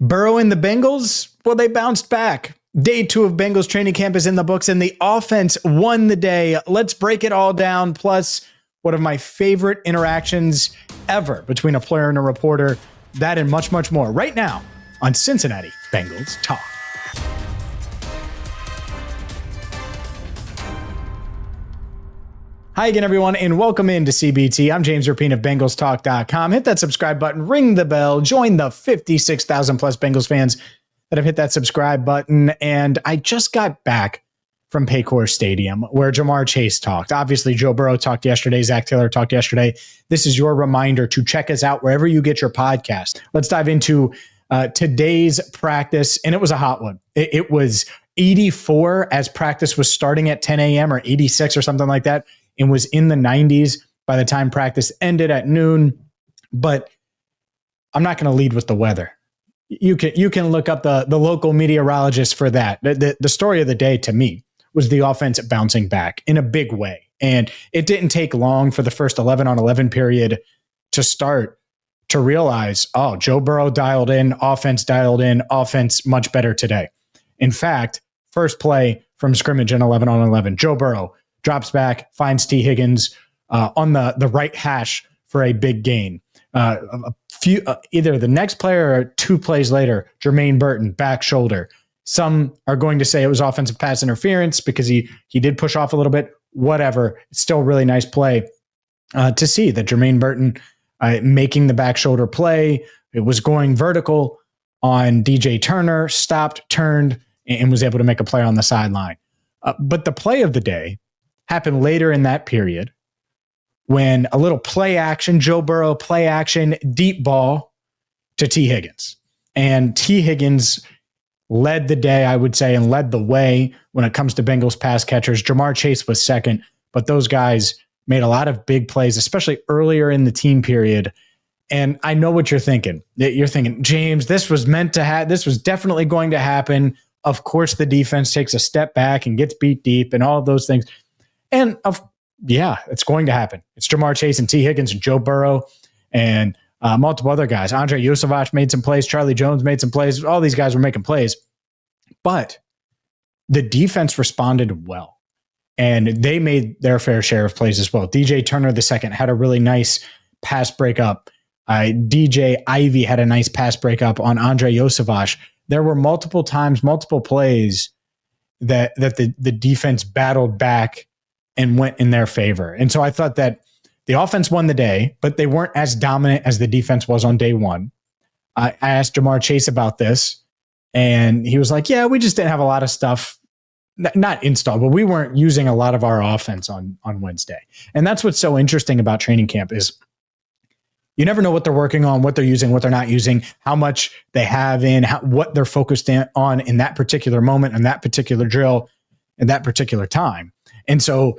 Burrow and the Bengals, well, they bounced back. Day 2 of Bengals training camp is in the books, and the offense won the day. Let's break it all down. Plus, one of my favorite interactions ever between a player and a reporter. That and much, much more right now on Cincinnati Bengals Talk. Hi again, everyone, and welcome into CBT. I'm James Rapien of BengalsTalk.com. Hit that subscribe button, ring the bell, join the 56,000 plus Bengals fans that have hit that subscribe button. And I just got back from Paycor Stadium where Jamar Chase talked. Obviously, Joe Burrow talked yesterday. Zach Taylor talked yesterday. This is your reminder to check us out wherever you get your podcast. Let's dive into today's practice, and it was a hot one. It was 84 as practice was starting at 10 a.m. or 86 or something like that. It was in the 90s by the time practice ended at noon. But I'm not going to lead with the weather. You can look up the local meteorologist for that. The story of the day to me was the offense bouncing back in a big way. And it didn't take long for the first 11-on-11 period to start to realize, oh, Joe Burrow dialed in, offense much better today. In fact, first play from scrimmage in 11-on-11, Joe Burrow drops back, finds T. Higgins on the right hash for a big gain. Either the next player or 2 plays later, Jermaine Burton, back shoulder. Some are going to say it was offensive pass interference because he did push off a little bit. Whatever. It's still a really nice play to see that Jermaine Burton making the back shoulder play. It was going vertical on DJ Turner, stopped, turned, and was able to make a play on the sideline. But the play of the day happened later in that period when a little play action, Joe Burrow play action, deep ball to T. Higgins. And T. Higgins led the day, I would say, and led the way when it comes to Bengals pass catchers. Jamar Chase was second, but those guys made a lot of big plays, especially earlier in the team period. And I know what you're thinking. You're thinking, James, this was definitely going to happen. Of course, the defense takes a step back and gets beat deep and all of those things. And it's going to happen. It's Jamar Chase and T. Higgins and Joe Burrow and multiple other guys. Andrei Iosivas made some plays. Charlie Jones made some plays. All these guys were making plays. But the defense responded well. And they made their fair share of plays as well. DJ Turner II had a really nice pass breakup. DJ Ivy had a nice pass breakup on Andrei Iosivas. There were multiple times, multiple plays that the defense battled back and went in their favor. And so I thought that the offense won the day, but they weren't as dominant as the defense was on day one. I asked Jamar Chase about this, and he was like, yeah, we just didn't have a lot of stuff, not installed, but we weren't using a lot of our offense on Wednesday. And that's what's so interesting about training camp is you never know what they're working on, what they're using, what they're not using, how much they have in, what they're focused on in that particular moment, and that particular drill, and that particular time. And so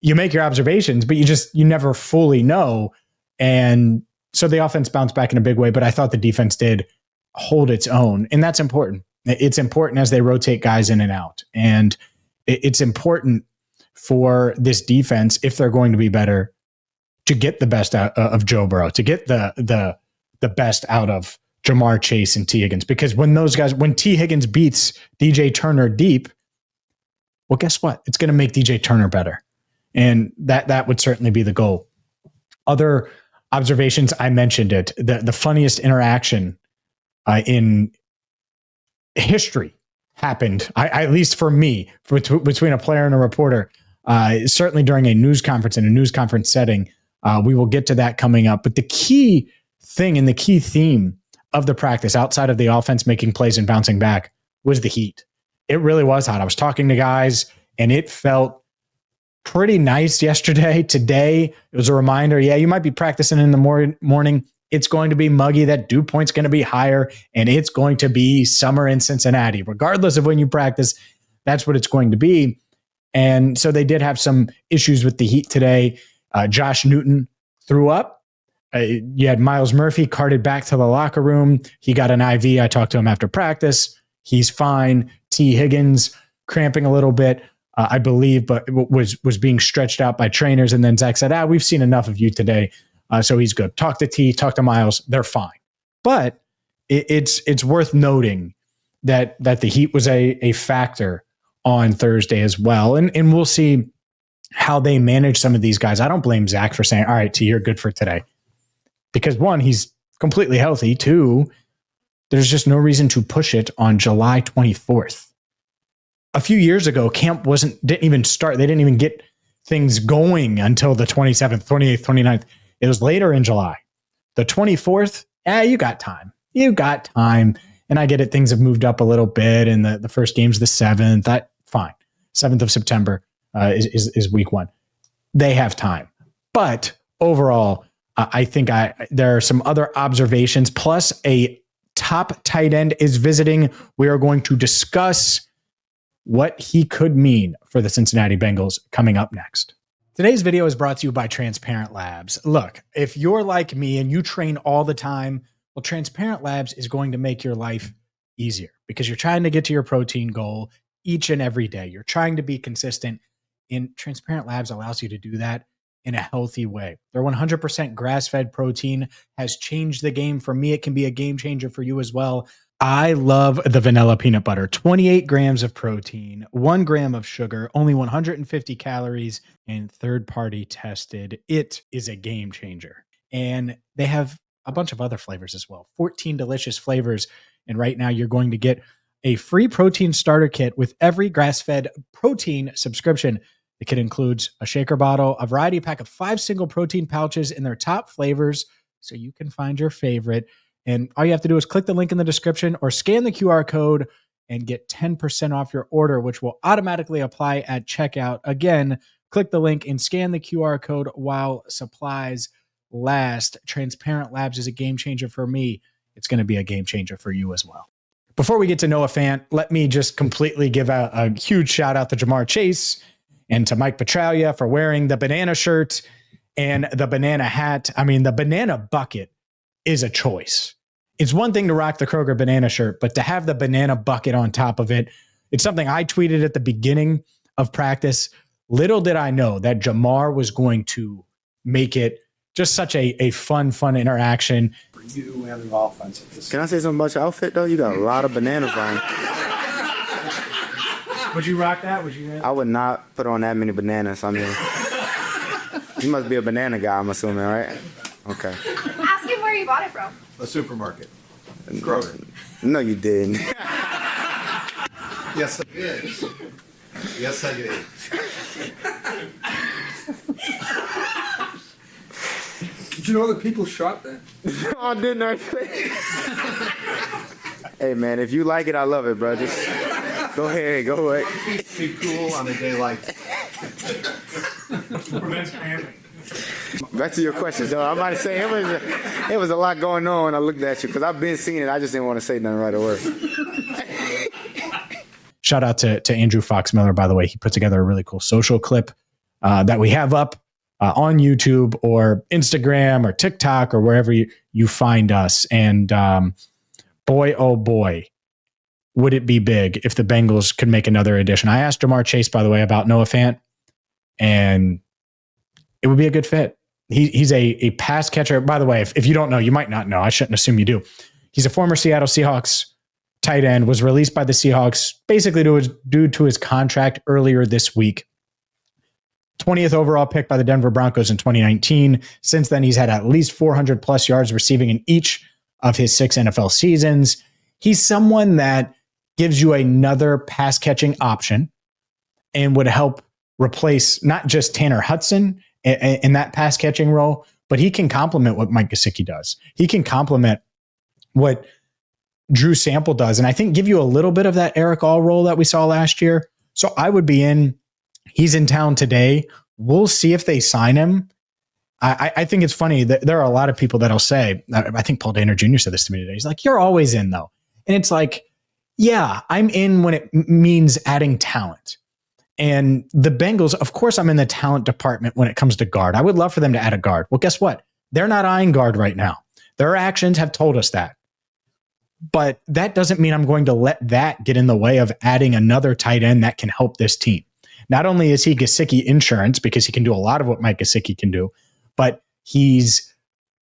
you make your observations, but you never fully know. And so the offense bounced back in a big way, but I thought the defense did hold its own. And that's important. It's important as they rotate guys in and out. And it's important for this defense, if they're going to be better, to get the best out of Joe Burrow, to get the best out of Jamar Chase and T. Higgins. Because when T. Higgins beats DJ Turner deep, well, guess what? It's going to make DJ Turner better. And that would certainly be the goal. Other observations, I mentioned it. The funniest interaction in history happened, at least for me, between a player and a reporter, certainly during a news conference, in a news conference setting. We will get to that coming up. But the key thing and the key theme of the practice, outside of the offense making plays and bouncing back, was the heat. It really was hot. I was talking to guys, and it felt pretty nice yesterday. Today, it was a reminder, you might be practicing in the morning. It's going to be muggy. That dew point's going to be higher, and it's going to be summer in Cincinnati. Regardless of when you practice, that's what it's going to be. And so they did have some issues with the heat today. Josh Newton threw up. You had Miles Murphy carted back to the locker room. He got an IV. I talked to him after practice. He's fine. T. Higgins cramping a little bit. I believe, but was being stretched out by trainers. And then Zach said, we've seen enough of you today. So he's good. Talk to T, talk to Miles. They're fine. But it's worth noting that the heat was a factor on Thursday as well. And we'll see how they manage some of these guys. I don't blame Zach for saying, all right, T, you're good for today. Because one, he's completely healthy. Two, there's just no reason to push it on July 24th. A few years ago, camp didn't even start. They didn't even get things going until the 27th, 28th, 29th. It was later in July. The 24th, you got time. You got time. And I get it. Things have moved up a little bit. And the first game's the 7th. Fine. 7th of September is week 1. They have time. But overall, I think there are some other observations. Plus, a top tight end is visiting. We are going to discuss what he could mean for the Cincinnati Bengals coming up next. Today's video is brought to you by Transparent Labs. Look, if you're like me and you train all the time, well, Transparent Labs is going to make your life easier because you're trying to get to your protein goal each and every day. You're trying to be consistent, and Transparent Labs allows you to do that in a healthy way. Their 100% grass-fed protein has changed the game. For me, it can be a game changer for you as well. I love the vanilla peanut butter. 28 grams of protein, 1 gram of sugar, only 150 calories, and third-party tested. It is a game changer. And they have a bunch of other flavors as well. 14 delicious flavors. And right now you're going to get a free protein starter kit with every grass-fed protein subscription. The kit includes a shaker bottle, a variety pack of 5 single protein pouches in their top flavors, so you can find your favorite. And all you have to do is click the link in the description or scan the QR code and get 10% off your order, which will automatically apply at checkout. Again, click the link and scan the QR code while supplies last. Transparent Labs is a game changer for me. It's going to be a game changer for you as well. Before we get to Noah Fant, let me just completely give a huge shout out to Jamar Chase and to Mike Petraglia for wearing the banana shirt and the banana hat. I mean, the banana bucket is a choice. It's one thing to rock the Kroger banana shirt, but to have the banana bucket on top of it, it's something I tweeted at the beginning of practice. Little did I know that Jamar was going to make it just such a fun interaction. For you and the offense. Can I say something about your outfit, though? You got a lot of bananas on. Would you rock that? I would not put on that many bananas. I mean, you must be a banana guy, I'm assuming, right? Okay. Ask him where you bought it from. A supermarket. Kroger. No, you didn't. Yes, I did. Yes, I did. Did you know that people shot that? Oh, didn't I? Hey, man, if you like it, I love it, bro. Just go ahead, go away. Be cool on a day like Prevents cramping. Back to your questions, though. I'm about to say it was a lot going on when I looked at you because I've been seeing it. I just didn't want to say nothing right away. Shout out to Andrew Fox Miller, by the way. He put together a really cool social clip that we have up on YouTube or Instagram or TikTok or wherever you find us. And boy, oh boy, would it be big if the Bengals could make another addition. I asked Jamar Chase, by the way, about Noah Fant, and it would be a good fit. He's a pass catcher. By the way, if you don't know, you might not know. I shouldn't assume you do. He's a former Seattle Seahawks tight end, was released by the Seahawks basically due to his contract earlier this week. 20th overall pick by the Denver Broncos in 2019. Since then, he's had at least 400 plus yards receiving in each of his 6 NFL seasons. He's someone that gives you another pass catching option and would help replace not just Tanner Hudson in that pass catching role, but he can complement what Mike Gesicki does. He can complement what Drew Sample does. And I think give you a little bit of that Eric All role that we saw last year. So I would be in. He's in town today. We'll see if they sign him. I think it's funny that there are a lot of people that'll say, I think Paul Dehner Jr. said this to me today. He's like, you're always in though. And it's like, yeah, I'm in when it means adding talent. And the Bengals, of course, I'm in the talent department when it comes to guard. I would love for them to add a guard. Well, guess what? They're not eyeing guard right now. Their actions have told us that. But that doesn't mean I'm going to let that get in the way of adding another tight end that can help this team. Not only is he Gesicki insurance because he can do a lot of what Mike Gesicki can do, but he's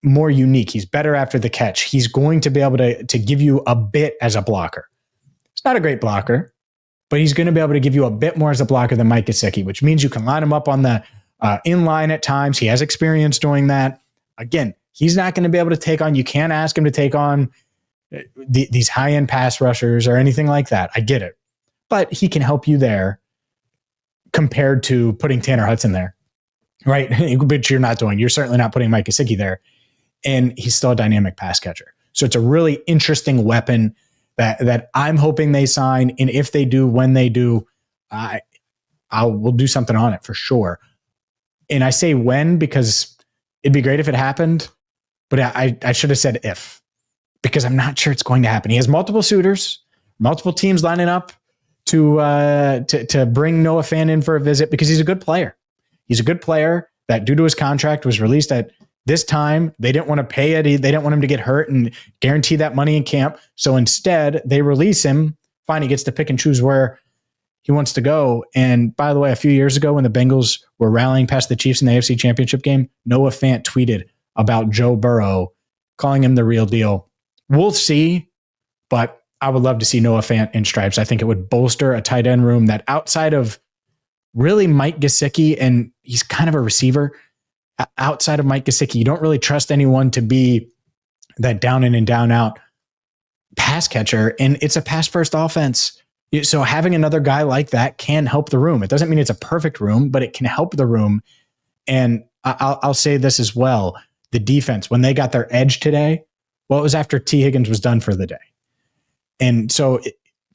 more unique. He's better after the catch. He's going to be able to give you a bit as a blocker. He's not a great blocker, but he's going to be able to give you a bit more as a blocker than Mike Gesicki, which means you can line him up on the in line at times. He has experience doing that. Again, he's not going to be able to take on, you can't ask him to take on these high-end pass rushers or anything like that. I get it. But he can help you there compared to putting Tanner Hudson there, right? Which you're not doing. You're certainly not putting Mike Gesicki there. And he's still a dynamic pass catcher. So it's a really interesting weapon that I'm hoping they sign. And if they do, when they do, we'll do something on it for sure. And I say when because it'd be great if it happened, but I should have said if, because I'm not sure it's going to happen. He has multiple suitors, multiple teams lining up to bring Noah Fant in for a visit because he's a good player. He's a good player that, due to his contract, was released at this time. They didn't want to pay it. They didn't want him to get hurt and guarantee that money in camp. So instead, they release him. Fine, he gets to pick and choose where he wants to go. And by the way, a few years ago when the Bengals were rallying past the Chiefs in the AFC Championship game, Noah Fant tweeted about Joe Burrow, calling him the real deal. We'll see, but I would love to see Noah Fant in stripes. I think it would bolster a tight end room that, outside of really Mike Gesicki, and he's kind of a receiver, outside of Mike Gesicki, you don't really trust anyone to be that down in and down out pass catcher. And it's a pass first offense. So having another guy like that can help the room. It doesn't mean it's a perfect room, but it can help the room. And I'll say this as well. The defense, when they got their edge today, well, it was after T. Higgins was done for the day. And so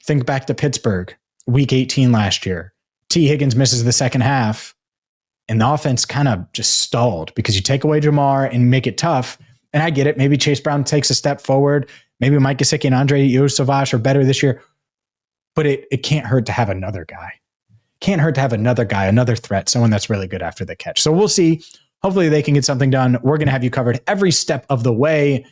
think back to Pittsburgh, week 18 last year. T. Higgins misses the second half, and the offense kind of just stalled because you take away Jamar and make it tough. And I get it. Maybe Chase Brown takes a step forward. Maybe Mike Gesicki and Andre Iosivas are better this year. But it can't hurt to have another guy. Can't hurt to have another guy, another threat, someone that's really good after the catch. So we'll see. Hopefully they can get something done. We're going to have you covered every step of the way.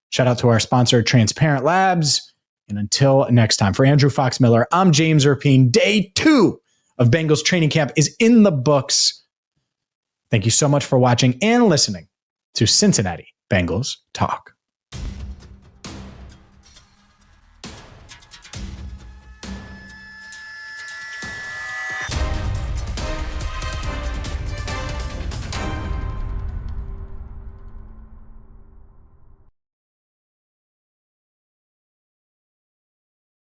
Shout out to our sponsor, Transparent Labs. And until next time, for Andrew Fox Miller, I'm James Rapien. Day 2 of Bengals training camp is in the books. Thank you so much for watching and listening to Cincinnati Bengals Talk.